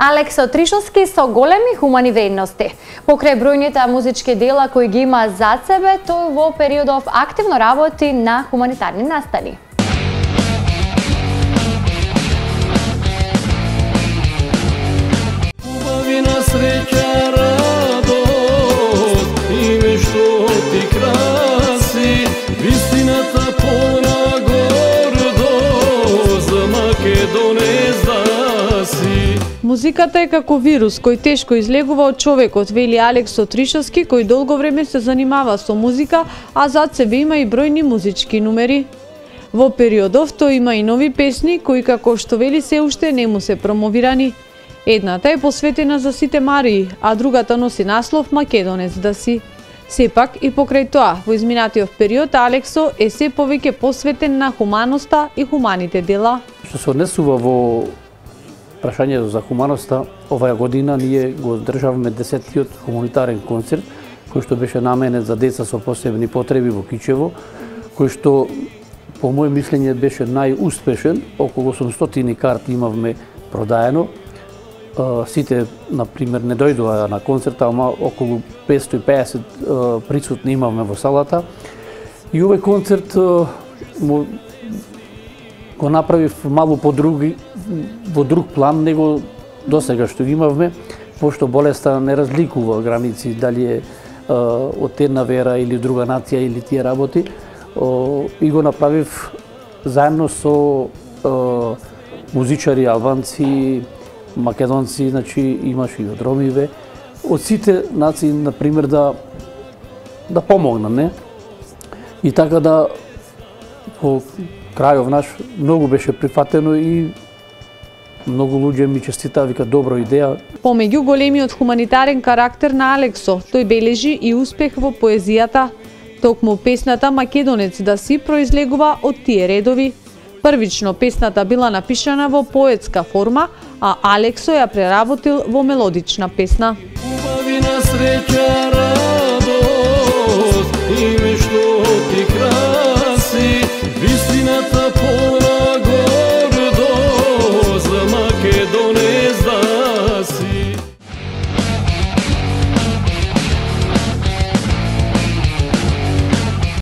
Алекс Отришовски со големи хумани вредности. Покрај бројните музички дела кои ги има зад себе, тој во периодов активно работи на хуманитарни настани. Убавина, среќа, радост, име што ти краси, вистината полна гордост, за Македонец да си. Музиката е како вирус кој тешко излегува од човекот, вели Алекс Отришовски, кој долго време се занимава со музика, а зад себе има и бројни музички numeri. Во периодов тој има и нови песни кои, како што вели, се уште не му се промовирани. Едната е посветена за сите Марии, а другата носи наслов Македонец да си. Сепак и покрај тоа, во изминатиот период Алексо е се повеќе посветен на хуманоста и хуманите дела. Што се однесува во прашањето за хуманоста, оваа година ние го одржаваме 10-тиот хуманитарен концерт, кој што беше наменет за деца со посебни потреби во Кичево, кој што по моје мислење беше најуспешен. Околу 800 карти имавме продаено. Сите, например, не дојдоа на концерта, ама околу 550 присутни имавме во салата. И овој концерт го направив малку во друг план него досега што ги имавме, пошто болеста не разликува граници, дали е од една вера или друга нација или тие работи. И го направив заедно со музичари албанци, македонци, значи имаше и од ромиве, од сите нации, например, да помогнам, не? И така да по крајов наш многу беше прифатено и многу луѓе ми честитаа, вика добра идеја. Помеѓу големиот хуманитарен карактер на Алексо, тој бележи и успех во поезијата. Токму песната Македонец да си произлегува од тие редови. Првично песната била напишана во поетска форма, а Алексо ја преработил во мелодична песна. Убавина, среќа, радост, име што ти краси, вистината